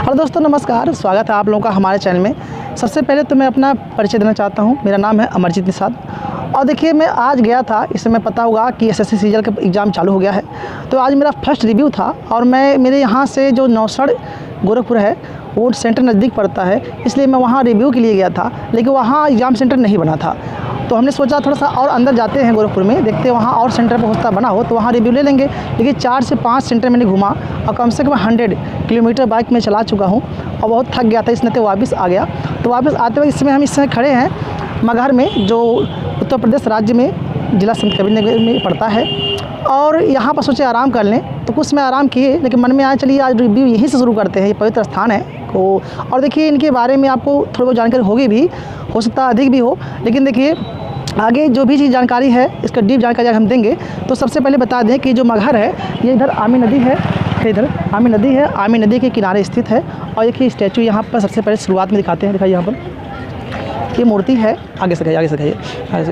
और दोस्तों नमस्कार, स्वागत है आप लोगों का हमारे चैनल में। सबसे पहले तो मैं अपना परिचय देना चाहता हूं। मेरा नाम है अमरजीत निषाद। और देखिए, मैं आज गया था, इस समय पता होगा कि एसएससी सीजीएल का एग्ज़ाम चालू हो गया है। तो आज मेरा फर्स्ट रिव्यू था और मेरे यहाँ से जो नौसड़ गोरखपुर है वो सेंटर नज़दीक पड़ता है, इसलिए मैं वहाँ रिव्यू के लिए गया था, लेकिन वहाँ एग्ज़ाम सेंटर नहीं बना था। तो हमने सोचा थोड़ा सा और अंदर जाते हैं गोरखपुर में, देखते हैं वहाँ और सेंटर पर होता बना हो तो वहाँ रिव्यू ले लेंगे। लेकिन 4 से 5 सेंटर मैंने घूमा और कम से कम 100 किलोमीटर बाइक में चला चुका हूँ और बहुत थक गया था, इसलिए तो वापस आ गया। तो वापस आते हुए हम इस समय खड़े हैं मगहर में, जो उत्तर प्रदेश राज्य में जिला संत कबीर नगर में पड़ता है। और यहाँ पर सोचे आराम कर लें, तो कुछ समय आराम किए, लेकिन मन में आया चलिए आज रिव्यू यहीं से शुरू करते हैं। ये पवित्र स्थान है और देखिए इनके बारे में आपको थोड़ी बहुत जानकारी होगी भी, हो सकता है अधिक भी हो, लेकिन देखिए आगे जो भी चीज़ जानकारी है इसका डीप जानकारी हम देंगे। तो सबसे पहले बता दें कि जो मगहर है ये इधर आमी नदी है, इधर आमी नदी है, आमी नदी के किनारे स्थित है। और देखिए स्टैचू यहाँ पर सबसे पहले शुरुआत में दिखाते हैं, दिखाइए यहाँ पर ये मूर्ति है। आगे से खाइए आगे से।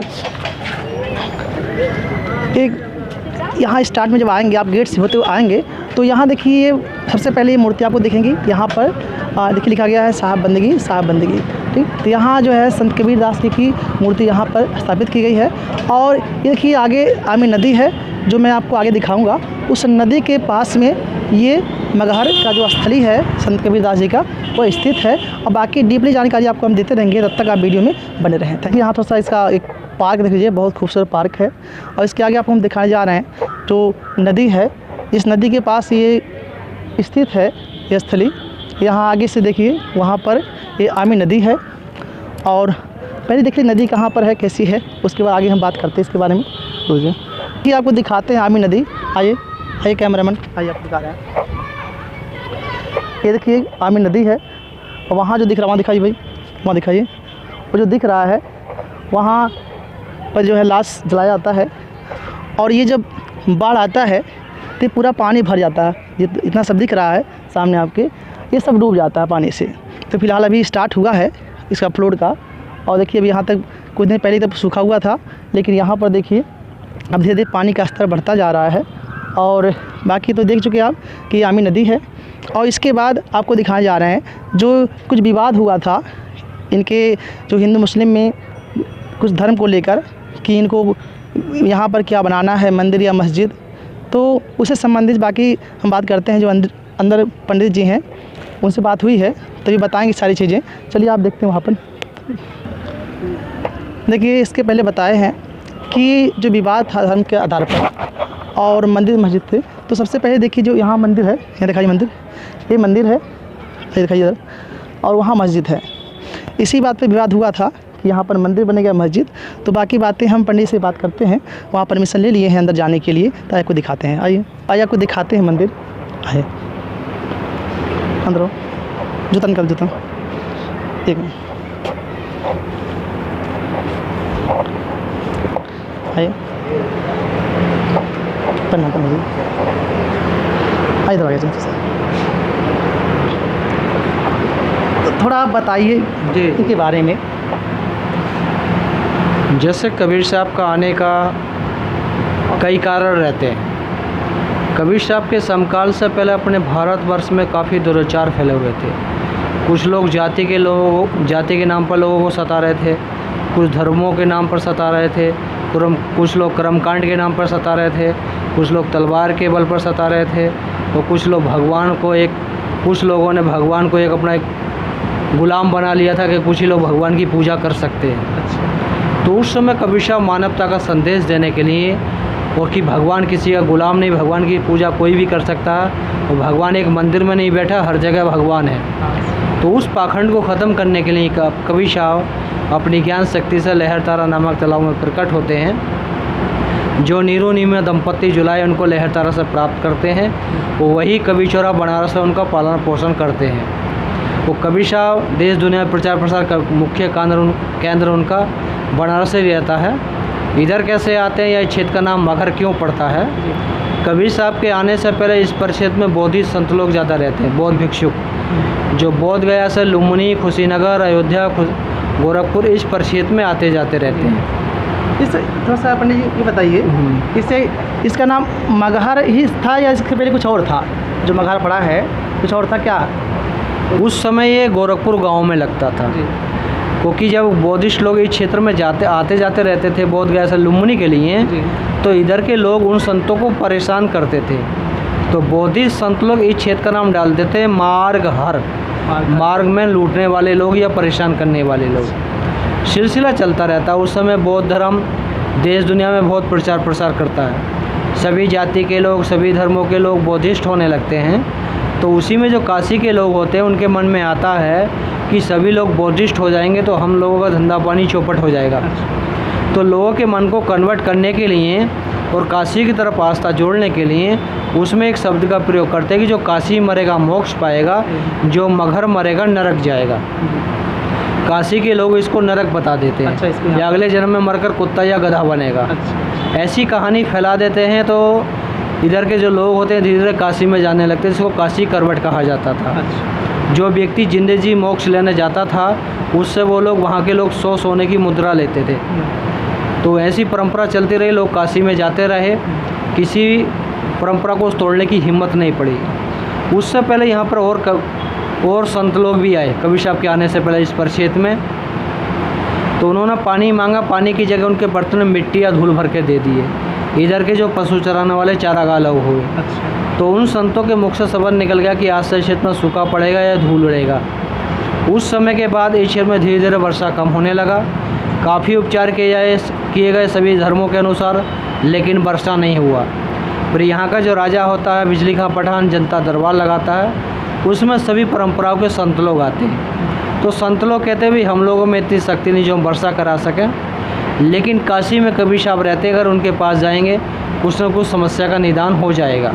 एक यहाँ स्टार्ट में जब आएंगे आप गेट से होते हुए आएंगे तो यहाँ देखिए सबसे पहले ये मूर्ति आपको दिखेंगी। यहाँ पर देखिए लिखा गया है साहब बंदगी, ठीक। तो यहाँ जो है संत कबीर दास जी की मूर्ति यहाँ पर स्थापित की गई है। और ये देखिए आगे आमी नदी है, जो मैं आपको आगे दिखाऊंगा। उस नदी के पास में ये मगहर का जो स्थली है संत कबीर दास जी का वो स्थित है। और बाकी डीपली जानकारी आपको हम देते रहेंगे, तब तक आप वीडियो में बने रहें। ताकि यहाँ थोड़ा सा इसका एक पार्क देख लीजिए, बहुत खूबसूरत पार्क है। और इसके आगे आपको हम दिखाने जा रहे हैं जो नदी है, इस नदी के पास ये स्थित है ये स्थली। यहाँ आगे से देखिए वहाँ पर ये आमी नदी है। और पहले देखिए नदी कहाँ पर है, कैसी है, उसके बाद आगे हम बात करते हैं इसके बारे में। तो ये आपको दिखाते हैं आमी नदी। आइए कैमरामैन, आइए आपको दिखा रहे हैं। ये देखिए आमी नदी है और वहाँ जो दिख रहा है वहाँ दिखाइए भाई, वहाँ दिखाइए। वो जो दिख रहा है वहाँ पर जो है लाश जलाया जाता है। और ये जब बाढ़ आता है तो पूरा पानी भर जाता है। ये इतना सब दिख रहा है सामने आपके, ये सब डूब जाता है पानी से। तो फिलहाल अभी स्टार्ट हुआ है इसका फ्लोड का। और देखिए अभी यहाँ तक कुछ दिन पहले तक सूखा हुआ था, लेकिन यहाँ पर देखिए अब धीरे धीरे पानी का स्तर बढ़ता जा रहा है। और बाकी तो देख चुके आप कि आमी नदी है। और इसके बाद आपको दिखाए जा रहे हैं जो कुछ विवाद हुआ था इनके जो हिंदू मुस्लिम में कुछ धर्म को लेकर, कि इनको यहाँ पर क्या बनाना है, मंदिर या मस्जिद। तो उससे संबंधित बाकी हम बात करते हैं। जो अंदर पंडित जी हैं उनसे बात हुई है, तभी बताएंगे सारी चीज़ें। चलिए आप देखते हैं वहाँ पर। देखिए इसके पहले बताए हैं कि जो विवाद था धर्म के आधार पर और मंदिर मस्जिद थे। तो सबसे पहले देखिए जो यहाँ मंदिर है, यहाँ दिखाइए मंदिर, ये मंदिर है, ये दिखाइए इधर, और वहाँ मस्जिद है। इसी बात पे विवाद हुआ था कि यहाँ पर मंदिर बनेगा मस्जिद। तो बाकी बातें हम पंडित से बात करते हैं, वहाँ परमिशन ले लिए हैं अंदर जाने के लिए। तो आपको दिखाते हैं, आइए आपको दिखाते हैं मंदिर। आइए अंदर हो, जूता निकाल, जूता एक मिनट। आइए पन्ना आइए इधर आइए। तो थोड़ा आप बताइए जी इनके बारे में। जैसे कबीर साहब का आने का कई कारण रहते हैं। कबीर साहब के समकाल से पहले अपने भारतवर्ष में काफ़ी दुराचार फैले हुए थे। कुछ लोग जाति के नाम पर लोगों को सता रहे थे, कुछ धर्मों के नाम पर सता रहे थे, कुछ लोग कर्मकांड के नाम पर सता रहे थे, कुछ लोग तलवार के बल पर सता रहे थे, और कुछ लोगों ने भगवान को एक अपना एक गुलाम बना लिया था कि कुछ ही लोग भगवान की पूजा कर सकते हैं। तो उस समय कबीर साहब मानवता का संदेश देने के लिए, और कि भगवान किसी का गुलाम नहीं, भगवान की पूजा कोई भी कर सकता है, और भगवान एक मंदिर में नहीं बैठा, हर जगह भगवान है। तो उस पाखंड को ख़त्म करने के लिए कबीर साहब अपनी ज्ञान शक्ति से लहरतारा नामक तालाब में प्रकट होते हैं। जो नीरो नीमा दंपत्ति जुलाए उनको लहरतारा से प्राप्त करते हैं, वो वही कबीर चौरा बनारस से उनका पालन पोषण करते हैं। वो कबीर साहब देश दुनिया प्रचार प्रसार का मुख्य केंद्र उनका बनारस से रहता है। इधर कैसे आते हैं या इस क्षेत्र का नाम मगहर क्यों पड़ता है? कबीर साहब के आने से पहले इस परिक्षेत्र में बौद्धिस्ट संत लोग ज़्यादा रहते हैं, बौद्ध भिक्षुक, जो बोध गया से लुम्बिनी, कुशीनगर, अयोध्या, गोरखपुर इस परिक्षेत्र में आते जाते रहते हैं। इस थोड़ा सा पंडित जी ये बताइए, इससे इसका नाम मगहर ही था या इसके पहले कुछ और था? जो मगहर पड़ा है कुछ और था क्या? उस समय ये गोरखपुर गांव में लगता था, क्योंकि जब बौद्धिस्ट लोग इस क्षेत्र में आते जाते रहते थे बोध गया से लुम्बिनी के लिए, तो इधर के लोग उन संतों को परेशान करते थे। तो बौद्धिस्ट संत लोग इस क्षेत्र का नाम डालते थे मार्गहर, मार्ग में लूटने वाले लोग या परेशान करने वाले लोग। सिलसिला चलता रहता। उस समय बौद्ध धर्म देश दुनिया में बहुत प्रचार प्रसार करता है, सभी जाति के लोग, सभी धर्मों के लोग बौद्धिस्ट होने लगते हैं। तो उसी में जो काशी के लोग होते हैं उनके मन में आता है कि सभी लोग बौद्धिस्ट हो जाएंगे तो हम लोगों का धंधा पानी चौपट हो जाएगा। तो लोगों के मन को कन्वर्ट करने के लिए और काशी की तरफ आस्था जोड़ने के लिए उसमें एक शब्द का प्रयोग करते हैं कि जो काशी मरेगा मोक्ष पाएगा, जो मगर मरेगा नरक जाएगा। काशी के लोग इसको नरक बता देते हैं, या अगले जन्म में मरकर कुत्ता या गधा बनेगा। ऐसी कहानी फैला देते हैं। तो इधर के जो लोग होते हैं धीरे धीरे काशी में जाने लगते हैं, जिसको काशी करवट कहा जाता था। जो व्यक्ति जिंदगी जी मोक्ष लेने जाता था उससे वो लोग, वहाँ के लोग 100 सोने की मुद्रा लेते थे। तो ऐसी परंपरा चलती रही, लोग काशी में जाते रहे, किसी परंपरा को तोड़ने की हिम्मत नहीं पड़ी। उससे पहले यहाँ पर और संत लोग भी आए कबीर साहब के आने से पहले इस परिक्षेत्र में। तो उन्होंने पानी मांगा, पानी की जगह उनके बर्तन में मिट्टी या धूल भर के दे दिए। इधर के जो पशु चराने वाले चारागाह लोग हुए, तो उन संतों के मुख से शब्द निकल गया कि आज से क्षेत्र में सूखा पड़ेगा या धूल उड़ेगा। उस समय के बाद इस क्षेत्र में धीरे धीरे वर्षा कम होने लगा। काफ़ी उपचार किए गए सभी धर्मों के अनुसार, लेकिन वर्षा नहीं हुआ। फिर यहाँ का जो राजा होता है बिजली का पठान, जनता दरबार लगाता है, उसमें सभी परंपराओं के संत लोग आते हैं। तो संत लोग कहते हैं भी हम लोगों में इतनी शक्ति नहीं जो हम वर्षा करा सकें, लेकिन काशी में कबीर साहब रहते हैं, अगर उनके पास जाएंगे कुछ न कुछ समस्या का निदान हो जाएगा।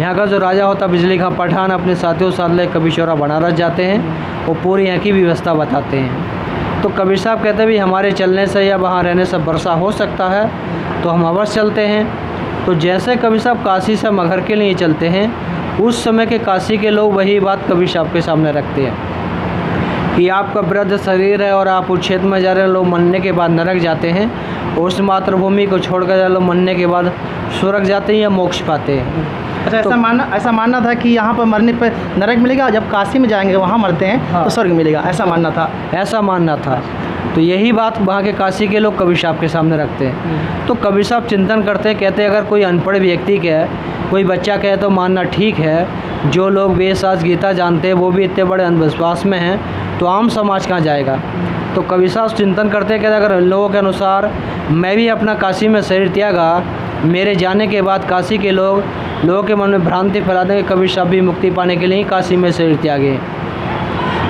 यहाँ का जो राजा होता बिजली का पठान अपने साथियों साथ ले कबीर चौरा बनारस जाते हैं और पूरी यहाँ की व्यवस्था बताते हैं। तो कबीर साहब कहते हैं भी हमारे चलने से या वहाँ रहने से वर्षा हो सकता है, तो हम अवश्य चलते हैं। तो जैसे कबीर साहब काशी से मगहर के लिए चलते हैं, उस समय के काशी के लोग वही बात कबीर साहब के सामने रखते हैं कि आपका वृद्ध शरीर है और आप उस क्षेत्र में जा रहे हैं, लोग मरने के बाद नरक जाते हैं, उस मातृभूमि को छोड़कर लोग मरने के बाद स्वर्ग जाते हैं या मोक्ष पाते हैं। अच्छा, ऐसा मानना था कि यहाँ पर मरने पर नरक मिलेगा, जब काशी में जाएंगे वहाँ मरते हैं तो स्वर्ग मिलेगा, ऐसा मानना था। तो यही बात वहाँ के काशी के लोग कबीर साहब के सामने रखते हैं। तो कबीर साहब चिंतन करते हैं, कहते हैं अगर कोई अनपढ़ व्यक्ति कहे, कोई बच्चा कहे तो मानना ठीक है, जो लोग वेद शास्त्र गीता जानते हैं वो भी इतने बड़े अंधविश्वास में हैं, तो आम समाज कहाँ जाएगा। तो कबीर साहब चिंतन करते हैं, कहते अगर इन लोगों के अनुसार मैं भी अपना काशी में शरीर त्यागा, मेरे जाने के बाद काशी के लोगों के मन में भ्रांति फैला देंगे कबीर साहब भी मुक्ति पाने के लिए ही काशी में शरीर त्यागे।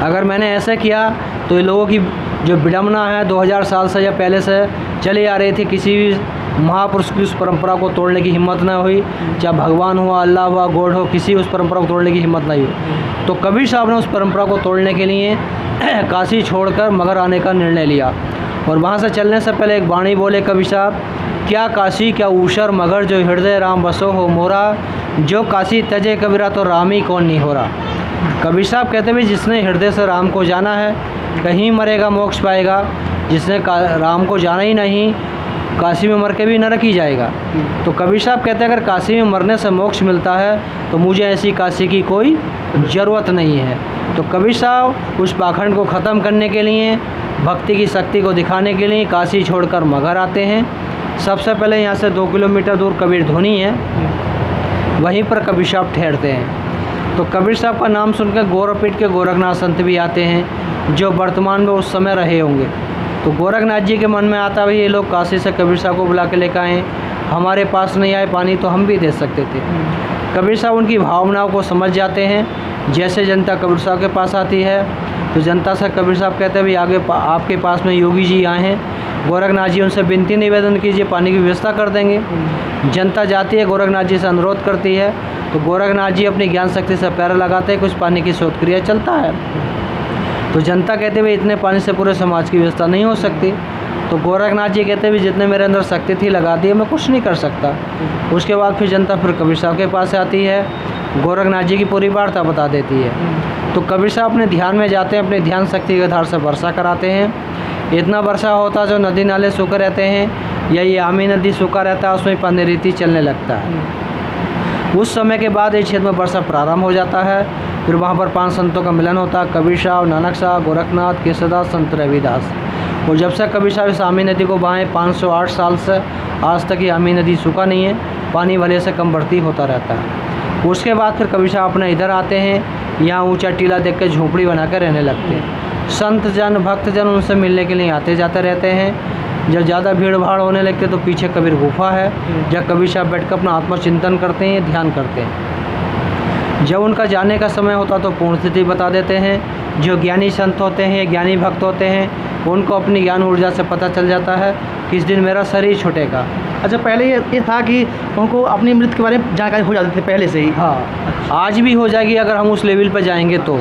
अगर मैंने ऐसा किया तो ये लोगों की जो विडम्बना है 2000 साल से या पहले से चली आ रही थी, किसी भी महापुरुष की उस परंपरा को तोड़ने की हिम्मत न हुई, चाहे भगवान हुआ, अल्लाह हुआ, गॉड हो, किसी उस परंपरा को तोड़ने की हिम्मत नहीं हुई। तो कबीर साहब ने उस परंपरा को तोड़ने के लिए काशी छोड़कर मगहर आने का निर्णय लिया। और वहाँ से चलने से पहले एक वाणी बोले कबीर साहब, क्या काशी क्या ऊषर मगर जो हृदय राम बसो हो मोरा, जो काशी तजे कबीरा तो राम ही कौन नहीं हो रहा। कबीर साहब कहते भी जिसने हृदय से राम को जाना है कहीं मरेगा मोक्ष पाएगा, जिसने राम को जाना ही नहीं काशी में मर के भी नरक ही जाएगा। तो कबीर साहब कहते हैं अगर काशी में मरने से मोक्ष मिलता है तो मुझे ऐसी काशी की कोई ज़रूरत नहीं है। तो कबीर साहब उस पाखंड को ख़त्म करने के लिए, भक्ति की शक्ति को दिखाने के लिए काशी छोड़कर मगहर आते हैं। सबसे पहले यहाँ से 2 किलोमीटर दूर कबीर धुनी है, वहीं पर कबीर साहब ठहरते हैं। तो कबीर साहब का नाम सुनकर गौरपीठ के गोरखनाथ संत भी आते हैं, जो वर्तमान में उस समय रहे होंगे। तो गोरखनाथ जी के मन में आता भाई ये लोग काशी से कबीर साहब को बुला के लेकर आए, हमारे पास नहीं आए पानी तो हम भी दे सकते थे। कबीर साहब उनकी भावनाओं को समझ जाते हैं। जैसे जनता कबीर साहब के पास आती है तो जनता से कबीर साहब कहते हैं भाई आगे आपके पास में योगी जी आए हैं, गोरखनाथ जी उनसे विनती निवेदन कीजिए, पानी की व्यवस्था कर देंगे। जनता जाती है, गोरखनाथ जी से अनुरोध करती है, तो गोरखनाथ जी अपनी ज्ञान शक्ति से पैर लगाते हैं, कुछ पानी की शोध क्रिया चलता है। तो जनता कहते हैं भाई इतने पानी से पूरे समाज की व्यवस्था नहीं हो सकती। तो गोरखनाथ जी कहते हैं जितने मेरे अंदर शक्ति थी लगा दी है, मैं कुछ नहीं कर सकता। उसके बाद फिर जनता फिर कबीर साहब के पास आती है, गोरखनाथ जी की पूरी वार्ता बता देती है। तो कबीर साहब अपने ध्यान में जाते हैं, अपने ध्यान शक्ति के आधार से वर्षा कराते हैं। इतना वर्षा होता जो नदी नाले सूखे रहते हैं, या ये आमी नदी सूखा रहता है, उसमें पानी रीति चलने लगता है। उस समय के बाद इस क्षेत्र में वर्षा प्रारंभ हो जाता है। फिर वहाँ पर 5 संतों का मिलन होता है, कबीर साहब, नानक साहब, गोरखनाथ, केशवदास, संत रविदास। और जब से कबीर साहब इस आमी नदी को बहाएं 508 साल से आज तक ये आमी नदी सूखा नहीं है, पानी भले से कम बढ़ती होता रहता है। उसके बाद फिर कबीर साहब अपने इधर आते हैं, यहाँ ऊंचा टीला देख कर झोंपड़ी बना कर रहने लगते हैं। संत जन भक्तजन उनसे मिलने के लिए आते जाते रहते हैं। जब ज़्यादा भीड़ भाड़ होने लगते तो पीछे कबीर गुफा है, जब कबीर साहब बैठ कर अपना आत्मचिंतन करते हैं, ध्यान करते हैं। जब उनका जाने का समय होता तो पूर्ण तिथि बता देते हैं। जो ज्ञानी संत होते हैं, ज्ञानी भक्त होते हैं, उनको अपनी ज्ञान ऊर्जा से पता चल जाता है किस दिन मेरा शरीर छूटेगा। अच्छा, पहले ये था कि उनको अपनी मृत्यु के बारे में जानकारी हो जाती थी पहले से ही। हाँ, आज भी हो जाएगी अगर हम उस लेवल पर जाएंगे तो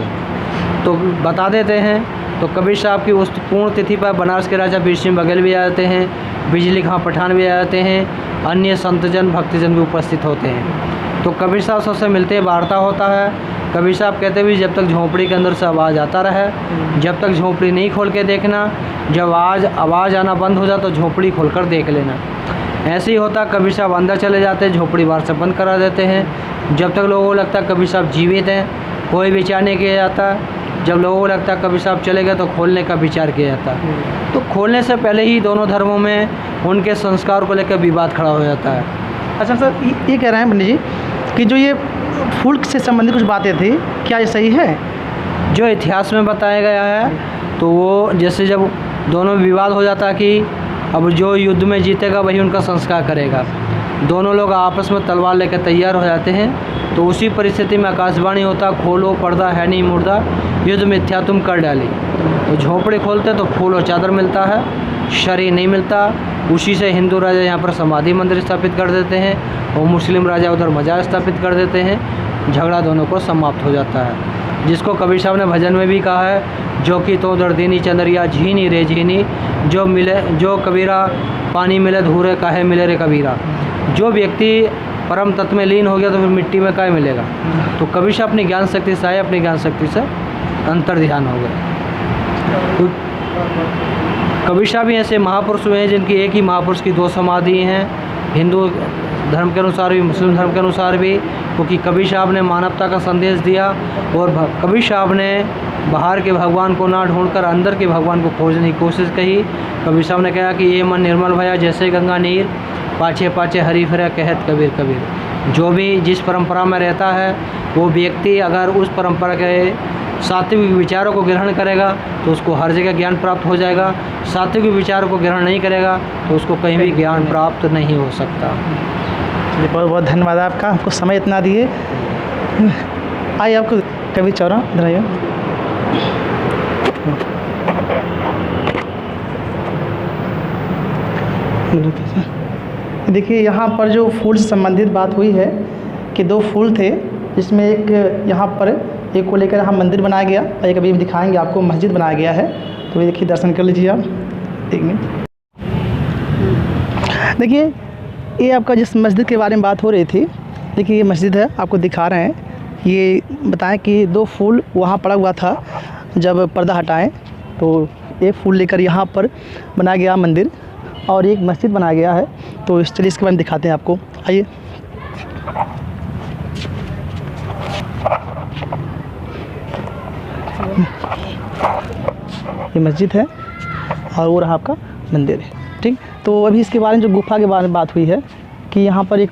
बता देते हैं। तो कबीर साहब की उस पूर्ण तिथि पर बनारस के राजा वीर सिंह बघेल भी आ जाते हैं, बिजली खां पठान भी आ जाते हैं, अन्य संतजन भक्तजन भी उपस्थित होते हैं। तो कबीर साहब सबसे मिलते हैं, वार्ता होता है। कबीर साहब कहते भी जब तक झोंपड़ी के अंदर से आवाज़ आता रहे, जब तक झोंपड़ी नहीं खोल के देखना, जब आवाज़ आना बंद हो जाए तो झोंपड़ी खोलकर देख लेना। ऐसे ही होता। कबीर साहब अंदर चले जाते हैं, झोंपड़ी बाहर से बंद करा देते हैं। जब तक लोगों को लगता है कबीर साहब जीवित हैं, कोई विचार नहीं किया जाता। जब लोगों को लगता है कबीर साहब चले गए तो खोलने का विचार किया जाता है। तो खोलने से पहले ही दोनों धर्मों में उनके संस्कार को लेकर विवाद खड़ा हो जाता है। अच्छा सर, ये कह रहे हैं पंडित जी कि जो ये फूल से संबंधित कुछ बातें थी, क्या ये सही है? जो इतिहास में बताया गया है तो वो जैसे जब दोनों में विवाद हो जाता है कि अब जो युद्ध में जीतेगा वही उनका संस्कार करेगा, दोनों लोग आपस में तलवार लेकर तैयार हो जाते हैं। तो उसी परिस्थिति में आकाशवाणी होता, खोलो पर्दा है नहीं मुर्दा, युद्ध मिथ्या तुम कर डाली। तो झोंपड़ी खोलते तो फूल और चादर मिलता है, शरीर नहीं मिलता। उसी से हिंदू राजा यहाँ पर समाधि मंदिर स्थापित कर देते हैं और मुस्लिम राजा उधर मजार स्थापित कर देते हैं। झगड़ा दोनों को समाप्त हो जाता है, जिसको कबीर साहब ने भजन में भी कहा है, जो कि तो दर्दीनी चंदरिया झीनी रे झीनी, जो मिले जो कबीरा पानी मिले धूरे काहे मिले रे कबीरा। जो व्यक्ति परम तत्व में लीन हो गया तो फिर मिट्टी में काहे मिलेगा। तो कबीर साहब अपनी ज्ञान शक्ति से आए, अपनी ज्ञान शक्ति से अंतर ध्यान हो गए। तो कबीर साहब भी ऐसे महापुरुष हुए हैं जिनकी एक ही महापुरुष की 2 समाधि हैं, हिंदू धर्म के अनुसार भी, मुस्लिम धर्म के अनुसार भी। क्योंकि कबीर साहब ने मानवता का संदेश दिया और कबीर साहब ने बाहर के भगवान को ना ढूंढकर अंदर के भगवान को खोजने की कोशिश कही। कबीर साहब ने कहा कि ये मन निर्मल भया जैसे गंगा नीर, पाछे पाछे हरी फिरा कहत कबीर कबीर। जो भी जिस परंपरा में रहता है वो व्यक्ति अगर उस परंपरा के सात्विक विचारों को ग्रहण करेगा तो उसको हर जगह ज्ञान प्राप्त हो जाएगा। सात्विक विचारों को ग्रहण नहीं करेगा तो उसको कहीं भी ज्ञान प्राप्त नहीं हो सकता। बहुत बहुत धन्यवाद आपका, हमको समय इतना दिए। आइए आपको कबीर चौरा इधर आइए। देखिए यहाँ पर जो फूल से संबंधित बात हुई है कि 2 फूल थे, जिसमें एक यहाँ पर एक को लेकर यहाँ मंदिर बनाया गया और एक अभी दिखाएंगे आपको मस्जिद बनाया गया है। तो ये देखिए, दर्शन कर लीजिए आप। एक मिनट, देखिए ये आपका जिस मस्जिद के बारे में बात हो रही थी, देखिए ये मस्जिद है, आपको दिखा रहे हैं। ये बताएं कि 2 फूल वहाँ पड़ा हुआ था, जब पर्दा हटाएं तो एक फूल लेकर यहाँ पर बनाया गया मंदिर और एक मस्जिद बनाया गया है। तो चलिए इसके बारे में दिखाते हैं आपको, आइए। ये मस्जिद है और वो रहा आपका मंदिर है, ठीक। तो अभी इसके बारे में जो गुफा के बारे में बात हुई है कि यहाँ पर एक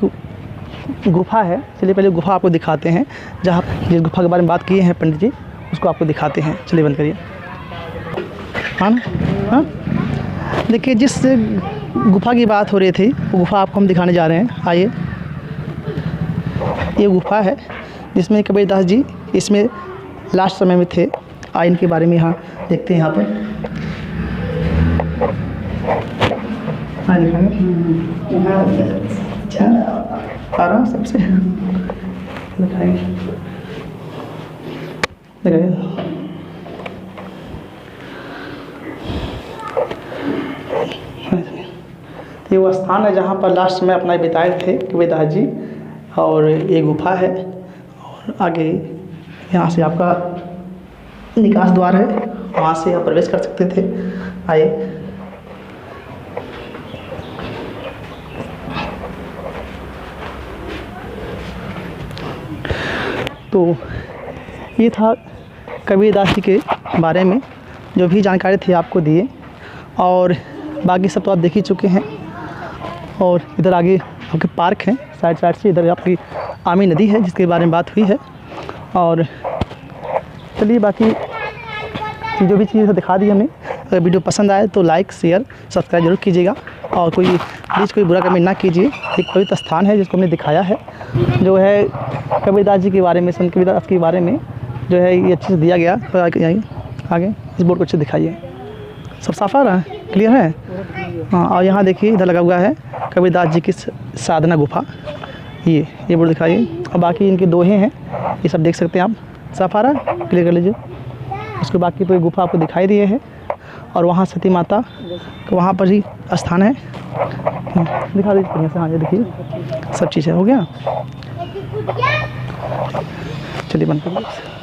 गुफा है। चलिए पहले गुफा आपको दिखाते हैं, जहाँ जिस गुफा के बारे में बात किए हैं पंडित जी, उसको आपको दिखाते हैं। चलिए बंद करिए। हाँ ना, हाँ, देखिए जिस गुफा की बात हो रही थी वो गुफा आपको हम दिखाने जा रहे हैं। आइए, ये गुफा है जिसमें कबीरदास जी इसमें लास्ट समय में थे। आइए इनके बारे में यहाँ देखते हैं। यहाँ पर आराम सबसे ये वो स्थान है जहाँ पर लास्ट में अपना बिताए थे कबीरदास जी। और ये गुफा है और आगे यहाँ से आपका निकास द्वार है, वहाँ से आप प्रवेश कर सकते थे। आइए, तो ये था कबीरदास जी के बारे में जो भी जानकारी थी आपको दिए, और बाकी सब तो आप देख ही चुके हैं। और इधर आगे आपके पार्क हैं साइड साइड से, इधर आपकी आमी नदी है जिसके बारे में बात हुई है। और चलिए बाकी जो भी चीज़ दिखा दी हमने, अगर वीडियो पसंद आए तो लाइक शेयर सब्सक्राइब जरूर कीजिएगा, और प्लीज़ कोई बुरा कमेंट ना कीजिए। एक पवित्र स्थान है जिसको हमने दिखाया है, जो है कबीरदास जी के बारे में, संत कबीरदास के बारे में जो है ये अच्छे से दिया गया। तो आगे इस बोर्ड को अच्छे दिखाइए, सब साफ आ रहा है, क्लियर है। हाँ, और यहाँ देखिए इधर लगा हुआ है कबीरदास जी की साधना गुफा, ये बोर्ड दिखाइए। और बाकी इनके दोहे हैं, ये सब देख सकते हैं आप, साफ आ रहा है, क्लियर कर लीजिए। उसके बाकी तो गुफा आपको दिखाई दिए है, और वहाँ सती माता तो वहाँ पर ही स्थान है, दिखा दीजिए बढ़िया से। हाँ, ये देखिए सब चीज़ है, हो गया। चलिए बंद कर दीजिए।